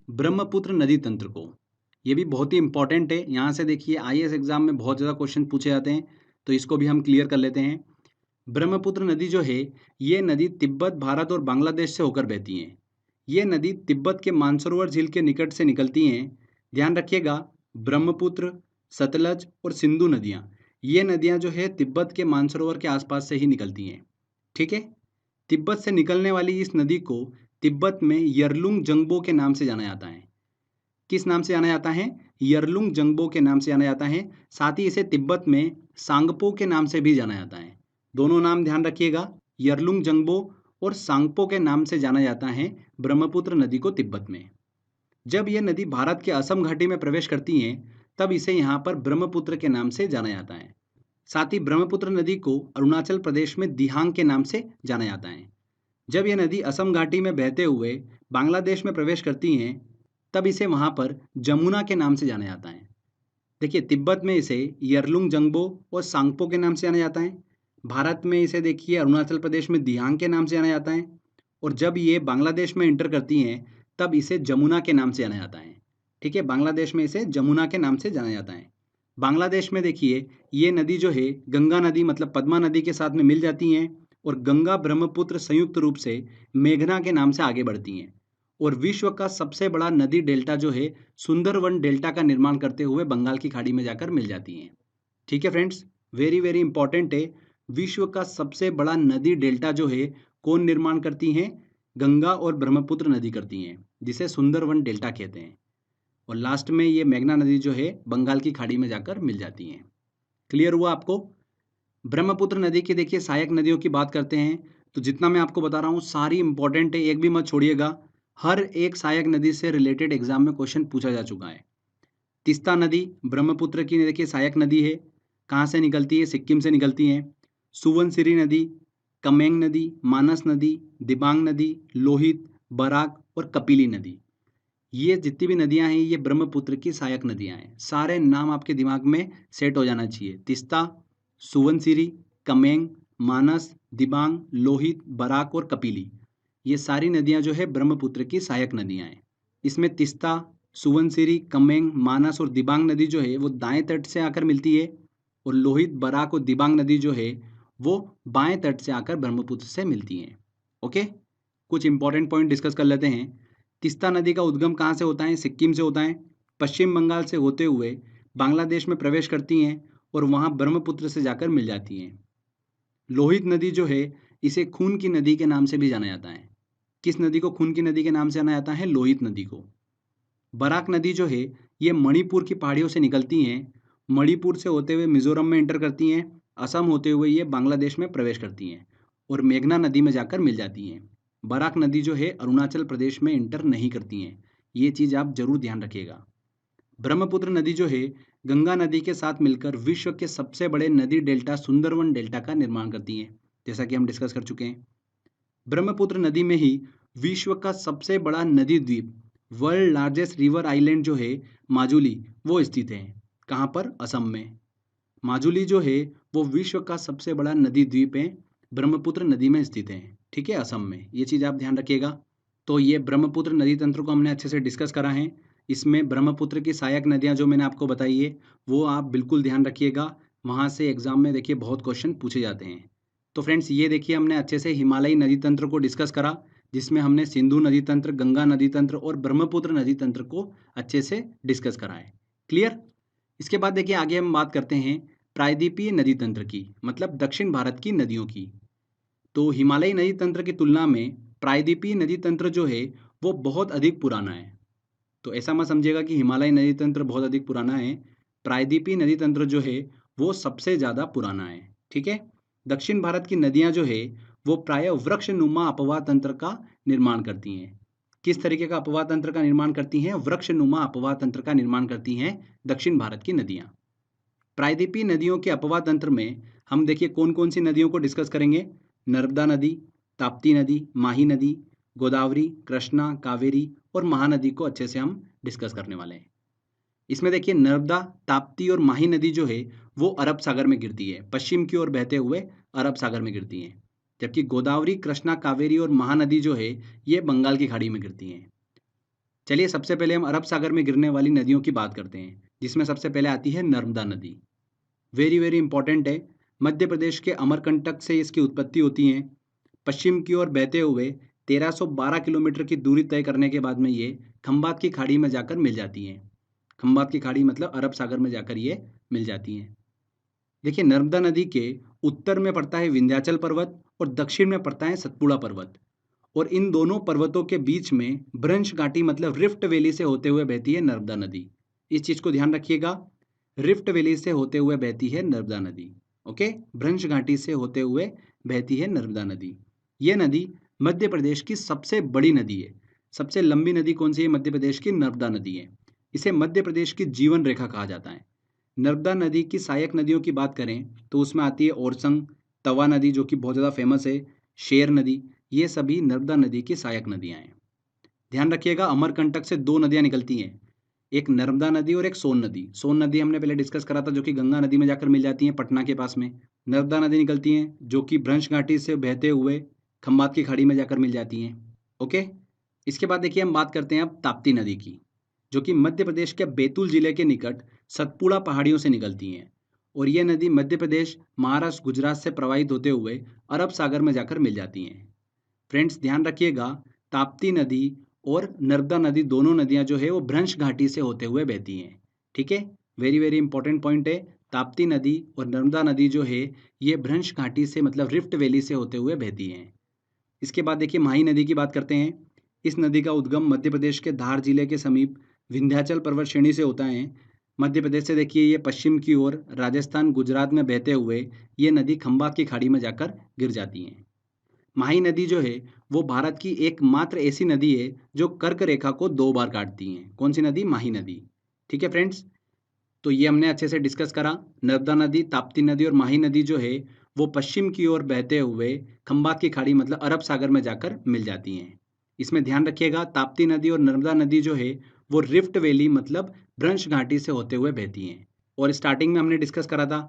ब्रह्मपुत्र नदी तंत्र को। ये भी बहुत ही इंपॉर्टेंट है। यहाँ से देखिए आईएएस एग्जाम में बहुत ज़्यादा क्वेश्चन पूछे जाते हैं, तो इसको भी हम क्लियर कर लेते हैं। ब्रह्मपुत्र नदी जो है, ये नदी तिब्बत, भारत और बांग्लादेश से होकर बहती हैं। ये नदी तिब्बत के मानसरोवर झील के निकट से निकलती हैं। ध्यान रखिएगा, ब्रह्मपुत्र, सतलज और सिंधु नदियाँ, ये नदियाँ जो है तिब्बत के मानसरोवर के आसपास से ही निकलती हैं। ठीक है। तिब्बत से निकलने वाली इस नदी को तिब्बत में यरलुंग जंगबो के नाम से जाना जाता है। किस नाम से जाना जाता है? यरलुंग जंगबो के नाम से जाना जाता है। साथ ही इसे तिब्बत में सांगपो के नाम से भी जाना जाता है। दोनों नाम ध्यान रखिएगा, यरलुंग जंगबो और सांगपो के नाम से जाना जाता है ब्रह्मपुत्र नदी को तिब्बत में। जब यह नदी भारत के असम घाटी में प्रवेश करती है, तब इसे यहाँ पर ब्रह्मपुत्र के नाम से जाना जाता है। साथ ही ब्रह्मपुत्र नदी को अरुणाचल प्रदेश में दिहांग के नाम से जाना जाता है। जब यह नदी असम घाटी में बहते हुए बांग्लादेश में प्रवेश करती हैं, तब इसे वहाँ पर जमुना के नाम से जाना जाता है। देखिए, तिब्बत में इसे यरलुंग जंगबो और सांगपो के नाम से जाना जाता है। भारत में इसे देखिए अरुणाचल प्रदेश में दिहांग के नाम से जाना जाता है। और जब ये बांग्लादेश में इंटर करती हैं, तब इसे जमुना के नाम से जाना जाता है। ठीक है, बांग्लादेश में इसे जमुना के नाम से जाना जाता है। बांग्लादेश में देखिए ये नदी जो है गंगा नदी मतलब पद्मा नदी के साथ में मिल जाती हैं और गंगा ब्रह्मपुत्र संयुक्त रूप से मेघना के नाम से आगे बढ़ती हैं। और विश्व का सबसे बड़ा नदी डेल्टा जो है सुंदरवन डेल्टा का निर्माण करते हुए बंगाल की खाड़ी में जाकर मिल जाती हैं। ठीक है फ्रेंड्स, वेरी वेरी इंपॉर्टेंट है। विश्व का सबसे बड़ा नदी डेल्टा जो है कौन निर्माण करती हैं? गंगा और ब्रह्मपुत्र नदी करती हैं, जिसे सुंदरवन डेल्टा कहते हैं। और लास्ट में ये मेघना नदी जो है बंगाल की खाड़ी में जाकर मिल जाती हैं। क्लियर हुआ आपको? ब्रह्मपुत्र नदी की देखिए सहायक नदियों की बात करते हैं, तो जितना मैं आपको बता रहा हूँ सारी इंपॉर्टेंट है, एक भी मत छोड़िएगा। हर एक सहायक नदी से रिलेटेड एग्जाम में क्वेश्चन पूछा जा चुका है। तीस्ता नदी ब्रह्मपुत्र की देखिए सहायक नदी है। कहाँ से निकलती है? सिक्किम से निकलती है। सुवनसिरी नदी, कमेंग नदी, मानस नदी, दिबांग नदी, लोहित, बराक और कपिली नदी, ये जितनी भी नदियां हैं ये ब्रह्मपुत्र की सहायक नदियां हैं। सारे नाम आपके दिमाग में सेट हो जाना चाहिए। तीस्ता, सुवनसिरी, कमेंग, मानस, दिबांग, लोहित, बराक और कपिली, ये सारी नदियां जो है ब्रह्मपुत्र की सहायक नदियां हैं। इसमें तीस्ता, सुवनसिरी, कमेंग, मानस और दिबांग नदी जो है वो दाएं तट से आकर मिलती है और लोहित, बराक और दिबांग नदी जो है वो बाएं तट से आकर ब्रह्मपुत्र से मिलती हैं। ओके, कुछ इंपॉर्टेंट पॉइंट डिस्कस कर लेते हैं। तीस्ता नदी का उद्गम कहाँ से होता है? सिक्किम से होता है। पश्चिम बंगाल से होते हुए बांग्लादेश में प्रवेश करती हैं और वहाँ ब्रह्मपुत्र से जाकर मिल जाती हैं। लोहित नदी जो है इसे खून की नदी के नाम से भी जाना जाता है। किस नदी को खून की नदी के नाम से जाना जाता है? लोहित नदी को। बराक नदी जो है ये मणिपुर की पहाड़ियों से निकलती हैं। मणिपुर से होते हुए मिजोरम में एंटर करती हैं। असम होते हुए ये बांग्लादेश में प्रवेश करती हैं और मेघना नदी में जाकर मिल जाती हैं। बराक नदी जो है अरुणाचल प्रदेश में इंटर नहीं करती हैं। ये चीज़ आप जरूर ध्यान रखिएगा। ब्रह्मपुत्र नदी जो है गंगा नदी के साथ मिलकर विश्व के सबसे बड़े नदी डेल्टा सुंदरवन डेल्टा का निर्माण करती हैं, जैसा कि हम डिस्कस कर चुके हैं। ब्रह्मपुत्र नदी में ही विश्व का सबसे बड़ा नदी द्वीप, वर्ल्ड लार्जेस्ट रिवर आइलैंड जो है माजुली, वो स्थित है। कहाँ पर? असम में। माजुली जो है वो विश्व का सबसे बड़ा नदी द्वीप है, ब्रह्मपुत्र नदी में स्थित है। ठीक है, असम में। ये चीज़ आप ध्यान रखिएगा। तो ये ब्रह्मपुत्र नदी तंत्र को हमने अच्छे से डिस्कस करा है। इसमें ब्रह्मपुत्र की सहायक नदियाँ जो मैंने आपको बताई है वो आप बिल्कुल ध्यान रखिएगा। वहाँ से एग्जाम में देखिए बहुत क्वेश्चन पूछे जाते हैं। तो फ्रेंड्स ये देखिए हमने अच्छे से हिमालयी नदी तंत्र को डिस्कस करा, जिसमें हमने सिंधु नदी तंत्र, गंगा नदी तंत्र और ब्रह्मपुत्र नदी तंत्र को अच्छे से डिस्कस करा है। क्लियर? इसके बाद देखिए आगे हम बात करते हैं प्रायद्वीपीय नदी तंत्र की, मतलब दक्षिण भारत की नदियों की। तो हिमालयी नदी तंत्र की तुलना में प्रायद्वीपीय नदी तंत्र जो है वो बहुत अधिक पुराना है। तो ऐसा मत समझिएगा कि हिमालयी नदी तंत्र बहुत अधिक पुराना है। प्रायद्वीपीय नदी तंत्र जो है वो सबसे ज़्यादा पुराना है। ठीक है। दक्षिण भारत की नदियाँ जो है वो प्रायः वृक्षनुमा अपवाह तंत्र का निर्माण करती हैं। किस तरीके का अपवाह तंत्र का निर्माण करती हैं? वृक्षनुमा अपवाह तंत्र का निर्माण करती हैं दक्षिण भारत की नदियाँ। प्रायद्वीपीय नदियों के अपवाह तंत्र में हम देखिए कौन कौन सी नदियों को डिस्कस करेंगे। नर्मदा नदी, ताप्ती नदी, माही नदी, गोदावरी, कृष्णा, कावेरी और महानदी को अच्छे से हम डिस्कस करने वाले हैं। इसमें देखिए नर्मदा, ताप्ती और माही नदी जो है वो अरब सागर में गिरती है, पश्चिम की ओर बहते हुए अरब सागर में गिरती हैं। जबकि गोदावरी, कृष्णा, कावेरी और महानदी जो है ये बंगाल की खाड़ी में गिरती हैं। चलिए सबसे पहले हम अरब सागर में गिरने वाली नदियों की बात करते हैं, जिसमें सबसे पहले आती है नर्मदा नदी। वेरी वेरी इंपॉर्टेंट है। मध्य प्रदेश के अमरकंटक से इसकी उत्पत्ति होती है। पश्चिम की ओर बहते हुए 1312 किलोमीटर की दूरी तय करने के बाद में ये खंबात की खाड़ी में जाकर मिल जाती हैं। खंबात की खाड़ी मतलब अरब सागर में जाकर ये मिल जाती हैं। देखिए नर्मदा नदी के उत्तर में पड़ता है विंध्याचल पर्वत और दक्षिण में पड़ता है सतपुड़ा पर्वत, और इन दोनों पर्वतों के बीच में भ्रंश घाटी मतलब रिफ्ट वैली से होते हुए बहती है नर्मदा नदी। इस चीज को ध्यान रखिएगा, रिफ्ट वैली से होते हुए बहती है नर्मदा नदी। ओके, भ्रंश घाटी से होते हुए बहती है नर्मदा नदी। यह नदी मध्य प्रदेश की सबसे बड़ी नदी है। सबसे लंबी नदी कौन सी है? मध्य प्रदेश की नर्मदा नदी है। इसे मध्य प्रदेश की जीवन रेखा कहा जाता है। नर्मदा नदी की सहायक नदियों की बात करें तो उसमें आती है ओरसंग, तवा नदी जो कि बहुत ज़्यादा फेमस है, शेर नदी, ये सभी नर्मदा नदी की सहायक नदियां हैं। ध्यान रखिएगा अमरकंटक से दो नदियां निकलती हैं, एक नर्मदा नदी और एक सोन नदी। सोन नदी हमने पहले डिस्कस करा था, जो कि गंगा नदी में जाकर मिल जाती है पटना के पास में। नर्मदा नदी निकलती हैं जो कि भ्रंश घाटी से बहते हुए खंबात की खाड़ी में जाकर मिल जाती हैं। ओके, इसके बाद देखिए हम बात करते हैं अब ताप्ती नदी की, जो कि मध्य प्रदेश के बैतूल जिले के निकट सतपुड़ा पहाड़ियों से निकलती हैं, और ये नदी मध्य प्रदेश, महाराष्ट्र, गुजरात से प्रवाहित होते हुए अरब सागर में जाकर मिल जाती हैं। फ्रेंड्स ध्यान रखिएगा, ताप्ती नदी और नर्मदा नदी दोनों नदियां जो है वो भ्रंश घाटी से होते हुए बहती हैं। ठीक है, वेरी वेरी इंपॉर्टेंट पॉइंट है। ताप्ती नदी और नर्मदा नदी जो है ये भ्रंश घाटी से मतलब रिफ्ट वैली से होते हुए बहती हैं। इसके बाद देखिए माही नदी की बात करते हैं। इस नदी का उद्गम मध्य प्रदेश के धार जिले के समीप विंध्याचल पर्वत श्रेणी से होता है। मध्य प्रदेश से देखिए ये पश्चिम की ओर राजस्थान, गुजरात में बहते हुए ये नदी खंबात की खाड़ी में जाकर गिर जाती हैं। माही नदी जो है वो भारत की एकमात्र ऐसी नदी है जो कर्क रेखा को 2 बार काटती है। कौन सी नदी? माही नदी। ठीक है फ्रेंड्स, तो ये हमने अच्छे से डिस्कस करा। नर्मदा नदी, ताप्ती नदी और माही नदी जो है वो पश्चिम की ओर बहते हुए खंबात की खाड़ी मतलब अरब सागर में जाकर मिल जाती हैं। इसमें ध्यान रखिएगा ताप्ती नदी और नर्मदा नदी जो है वो रिफ्ट वैली मतलब भ्रंश घाटी से होते हुए बहती हैं। और स्टार्टिंग में हमने डिस्कस करा था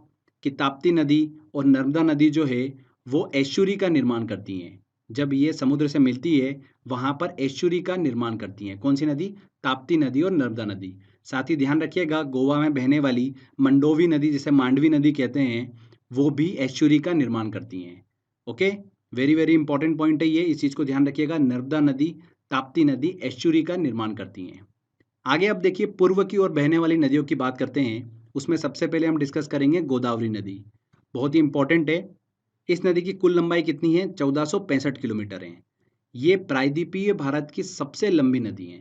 कि ताप्ती नदी और नर्मदा नदी जो है वो एस्चुरी का निर्माण करती हैं। जब ये समुद्र से मिलती है वहां पर एस्चुरी का निर्माण करती हैं। कौन सी नदी? ताप्ती नदी और नर्मदा नदी। साथ ही ध्यान रखिएगा गोवा में बहने वाली मंडोवी नदी, जिसे मांडवी नदी कहते हैं, वो भी एस्चुरी का निर्माण करती हैं। Okay, very very important point है ये, इस चीज को ध्यान रखिएगा। नर्मदा नदी, ताप्ती नदी एस्चुरी का निर्माण करती हैं। आगे अब देखिए पूर्व की ओर बहने वाली नदियों की बात करते हैं। उसमें सबसे पहले हम डिस्कस करेंगे गोदावरी नदी। बहुत ही इंपॉर्टेंट है। इस नदी की कुल लंबाई कितनी है? 1465 किलोमीटर है। ये प्रायद्वीपीय भारत की सबसे लंबी नदी है।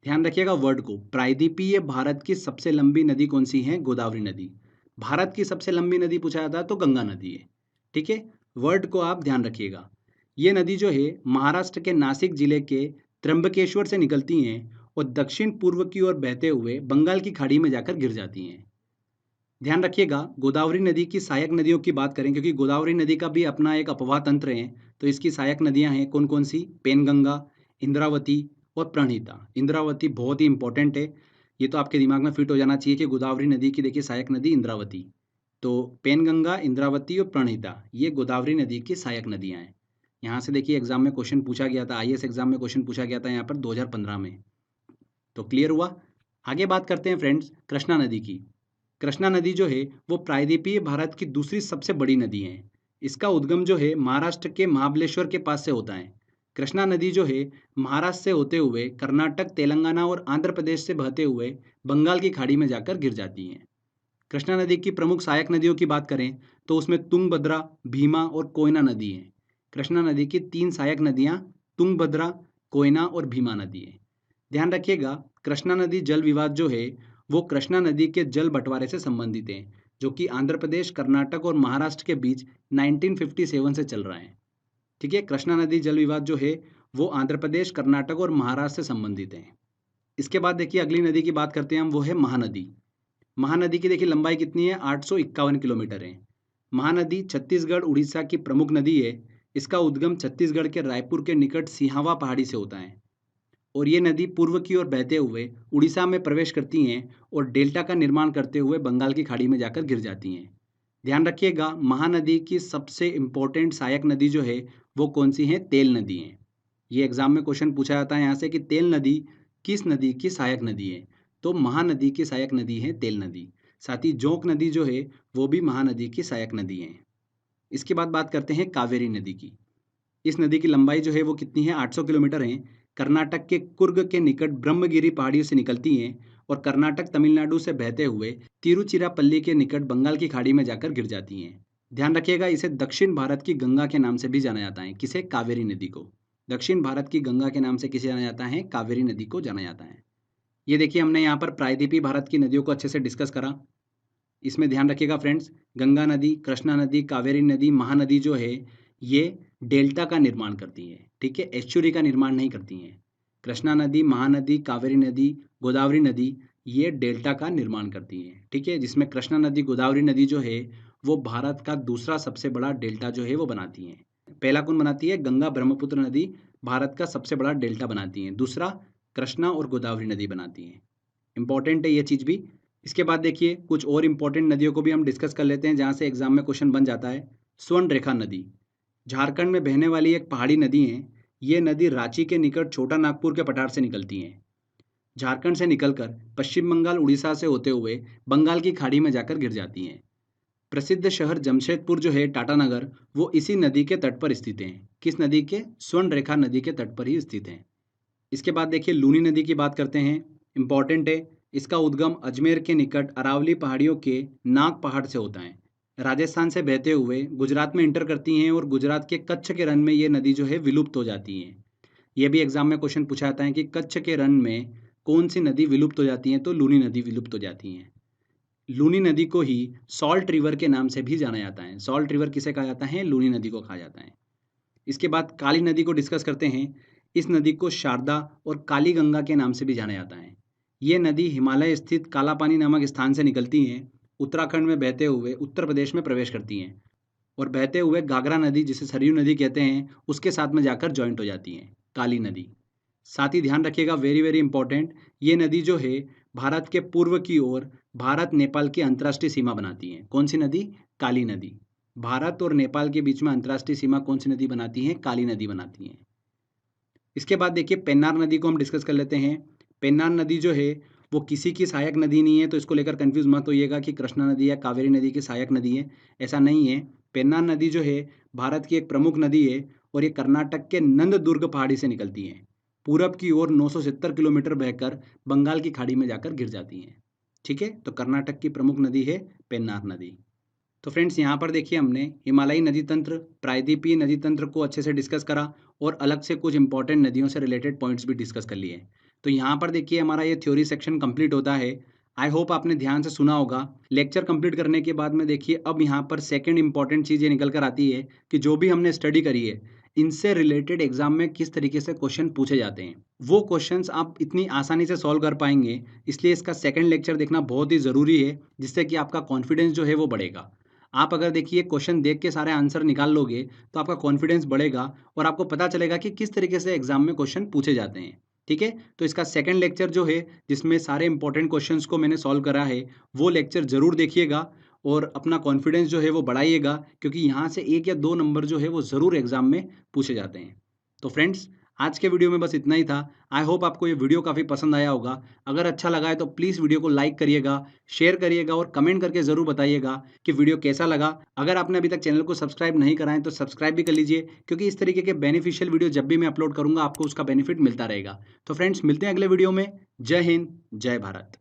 ध्यान रखिएगा वर्ड को, प्रायद्वीपीय भारत की सबसे लंबी नदी कौन सी है? गोदावरी नदी। भारत की सबसे लंबी नदी पूछा जाता है तो गंगा नदी है। ठीक है, वर्ड को आप ध्यान रखिएगा। ये नदी जो है महाराष्ट्र के नासिक जिले के त्र्यंबकेश्वर से निकलती हैं और दक्षिण पूर्व की ओर बहते हुए बंगाल की खाड़ी में जाकर गिर जाती हैं। ध्यान रखिएगा गोदावरी नदी की सहायक नदियों की बात करें, क्योंकि गोदावरी नदी का भी अपना एक अपवाह तंत्र है, तो इसकी सहायक नदियां हैं कौन कौन सी? पेनगंगा, इंद्रावती और प्रणहिता। इंद्रावती बहुत ही इंपॉर्टेंट है, ये तो आपके दिमाग में फिट हो जाना चाहिए कि गोदावरी नदी की देखिए सहायक नदी इंद्रावती। तो पेनगंगा, इंद्रावती और प्रणहिता ये गोदावरी नदी की सहायक नदियां हैं। यहाँ से देखिए एग्जाम में क्वेश्चन पूछा गया था, आईएएस एग्जाम में क्वेश्चन पूछा गया था यहाँ पर 2015 में। तो क्लियर हुआ। आगे बात करते हैं फ्रेंड्स कृष्णा नदी की। कृष्णा नदी जो है वो प्रायद्वीपीय भारत की दूसरी सबसे बड़ी नदी है। इसका उद्गम जो है महाराष्ट्र के महाबलेश्वर के पास से होता है। कृष्णा नदी जो है महाराष्ट्र से होते हुए कर्नाटक, तेलंगाना और आंध्र प्रदेश से बहते हुए बंगाल की खाड़ी में जाकर गिर जाती हैं। कृष्णा नदी की प्रमुख सहायक नदियों की बात करें तो उसमें तुंगभद्रा, भीमा और कोयना नदी है। कृष्णा नदी की 3 सहायक नदियां तुंगभद्रा, कोयना और भीमा नदी है। ध्यान रखिएगा कृष्णा नदी जल विवाद जो है वो कृष्णा नदी के जल बंटवारे से संबंधित है, जो कि आंध्र प्रदेश, कर्नाटक और महाराष्ट्र के बीच 1957 से चल रहा है। ठीक है, कृष्णा नदी जल विवाद जो है वो आंध्र प्रदेश, कर्नाटक और महाराष्ट्र से संबंधित है। इसके बाद देखिए अगली नदी की बात करते हैं हम, वो है महानदी। महानदी की देखिए लंबाई कितनी है? 851 किलोमीटर है। महानदी छत्तीसगढ़, उड़ीसा की प्रमुख नदी है। इसका उद्गम छत्तीसगढ़ के रायपुर के निकट सिहावा पहाड़ी से होता है, और ये नदी पूर्व की ओर बहते हुए उड़ीसा में प्रवेश करती हैं और डेल्टा का निर्माण करते हुए बंगाल की खाड़ी में जाकर गिर जाती हैं। ध्यान रखिएगा महानदी की सबसे इंपॉर्टेंट सहायक नदी जो है वो कौन सी है? तेल नदी है। ये एग्जाम में क्वेश्चन पूछा जाता है यहाँ से कि तेल नदी किस नदी की सहायक नदी है? तो महानदी की सहायक नदी है तेल नदी। साथ ही जोंक नदी जो है वो भी महानदी की सहायक नदी है। इसके बाद बात करते हैं कावेरी नदी की। इस नदी की लंबाई जो है वो कितनी है? 800 किलोमीटर है। कर्नाटक के कुर्ग के निकट ब्रह्मगिरी पहाड़ियों से निकलती हैं और कर्नाटक तमिलनाडु से बहते हुए तिरुचिरापल्ली के निकट बंगाल की खाड़ी में जाकर गिर जाती हैं। ध्यान रखिएगा, इसे दक्षिण भारत की गंगा के नाम से भी जाना जाता है। किसे? कावेरी नदी को। दक्षिण भारत की गंगा के नाम से किसे जाना जाता है? कावेरी नदी को जाना जाता है। ये देखिए, हमने यहाँ पर प्रायद्वीपीय भारत की नदियों को अच्छे से डिस्कस करा। इसमें ध्यान रखिएगा फ्रेंड्स, गंगा नदी, कृष्णा नदी, कावेरी नदी, महानदी जो है ये डेल्टा का निर्माण करती है। ठीक है, एस्चुरी का निर्माण नहीं करती हैं। कृष्णा नदी, महानदी, कावेरी नदी, गोदावरी नदी ये डेल्टा का निर्माण करती हैं। ठीक है, जिसमें कृष्णा नदी, गोदावरी नदी जो है वो भारत का दूसरा सबसे बड़ा डेल्टा जो है वो बनाती हैं। पहला कौन बनाती है? गंगा ब्रह्मपुत्र नदी भारत का सबसे बड़ा डेल्टा बनाती हैं। दूसरा कृष्णा और गोदावरी नदी बनाती हैं। इंपॉर्टेंट है ये चीज़ भी। इसके बाद देखिए कुछ और इंपॉर्टेंट नदियों को भी हम डिस्कस कर लेते हैं जहाँ से एग्जाम में क्वेश्चन बन जाता है। स्वर्ण रेखा नदी झारखंड में बहने वाली एक पहाड़ी नदी है। ये नदी रांची के निकट छोटा नागपुर के पठार से निकलती है। झारखंड से निकलकर पश्चिम बंगाल, उड़ीसा से होते हुए बंगाल की खाड़ी में जाकर गिर जाती हैं। प्रसिद्ध शहर जमशेदपुर जो है, टाटानगर, वो इसी नदी के तट पर स्थित हैं। किस नदी के? स्वर्ण रेखा नदी के तट पर ही स्थित हैं। इसके बाद देखिए लूनी नदी की बात करते हैं। इंपॉर्टेंट है, इसका उद्गम अजमेर के निकट अरावली पहाड़ियों के नाग पहाड़ से होता है। राजस्थान से बहते हुए गुजरात में इंटर करती हैं और गुजरात के कच्छ के रण में ये नदी जो है विलुप्त हो जाती है। ये भी एग्जाम में क्वेश्चन पूछा जाता है कि कच्छ के रण में कौन सी नदी विलुप्त हो जाती है? तो लूनी नदी विलुप्त हो जाती है। लूनी नदी को ही सॉल्ट रिवर के नाम से भी जाना जाता है। सॉल्ट रिवर किसे कहा जाता है? लूनी नदी को कहा जाता है। इसके बाद काली नदी को डिस्कस करते हैं। इस नदी को शारदा और काली गंगा के नाम से भी जाना जाता है। ये नदी हिमालय स्थित काला पानी नामक स्थान से निकलती हैं, उत्तराखंड में बहते हुए उत्तर प्रदेश में प्रवेश करती हैं और बहते हुए घाघरा नदी, जिसे सरयू नदी कहते हैं, उसके साथ में जाकर जॉइंट हो जाती हैं, काली नदी। साथ ही ध्यान रखिएगा, वेरी वेरी इंपॉर्टेंट, ये नदी जो है भारत के पूर्व की ओर भारत नेपाल की अंतर्राष्ट्रीय सीमा बनाती है। कौन सी नदी? काली नदी। भारत और नेपाल के बीच में अंतर्राष्ट्रीय सीमा कौन सी नदी बनाती है? काली नदी बनाती है। इसके बाद देखिए पेन्नार नदी को हम डिस्कस कर लेते हैं। पेन्नार नदी जो है वो किसी की सहायक नदी नहीं है, तो इसको लेकर कंफ्यूज मत होइएगा कि कृष्णा नदी या कावेरी नदी की सहायक नदी है, ऐसा नहीं है। पेन्नार नदी जो है भारत की एक प्रमुख नदी है और ये कर्नाटक के नंददुर्ग पहाड़ी से निकलती है। पूरब की ओर 970 किलोमीटर बहकर बंगाल की खाड़ी में जाकर गिर जाती हैं। ठीक है, तो कर्नाटक की प्रमुख नदी है पेन्नार नदी। तो फ्रेंड्स यहाँ पर देखिए हमने हिमालयी नदी तंत्र, प्रायद्वीपीय नदी तंत्र को अच्छे से डिस्कस करा और अलग से कुछ इंपॉर्टेंट नदियों से रिलेटेड पॉइंट्स भी डिस्कस कर लिए। तो यहाँ पर देखिए हमारा ये थ्योरी सेक्शन कंप्लीट होता है। आई होप आपने ध्यान से सुना होगा। लेक्चर कंप्लीट करने के बाद में देखिए अब यहाँ पर सेकंड इंपॉर्टेंट चीज़ ये निकल कर आती है कि जो भी हमने स्टडी करी है इनसे रिलेटेड एग्जाम में किस तरीके से क्वेश्चन पूछे जाते हैं, वो क्वेश्चंस आप इतनी आसानी से सॉल्व कर पाएंगे। इसलिए इसका सेकंड लेक्चर देखना बहुत ही ज़रूरी है, जिससे कि आपका कॉन्फिडेंस जो है वो बढ़ेगा। आप अगर देखिए क्वेश्चन देख के सारे आंसर निकाल लोगे तो आपका कॉन्फिडेंस बढ़ेगा और आपको पता चलेगा कि किस तरीके से एग्जाम में क्वेश्चन पूछे जाते हैं। ठीक है, तो इसका सेकंड लेक्चर जो है जिसमें सारे इंपॉर्टेंट क्वेश्चंस को मैंने सॉल्व करा है, वो लेक्चर जरूर देखिएगा और अपना कॉन्फिडेंस जो है वो बढ़ाइएगा, क्योंकि यहाँ से 1 या 2 नंबर जो है वो ज़रूर एग्जाम में पूछे जाते हैं। तो फ्रेंड्स आज के वीडियो में बस इतना ही था। आई होप आपको ये वीडियो काफ़ी पसंद आया होगा। अगर अच्छा लगा है तो प्लीज़ वीडियो को लाइक करिएगा, शेयर करिएगा और कमेंट करके ज़रूर बताइएगा कि वीडियो कैसा लगा। अगर आपने अभी तक चैनल को सब्सक्राइब नहीं करा है तो सब्सक्राइब भी कर लीजिए, क्योंकि इस तरीके के बेनिफिशियल वीडियो जब भी मैं अपलोड करूँगा आपको उसका बेनिफिट मिलता रहेगा। तो फ्रेंड्स मिलते हैं अगले वीडियो में। जय हिंद, जय भारत।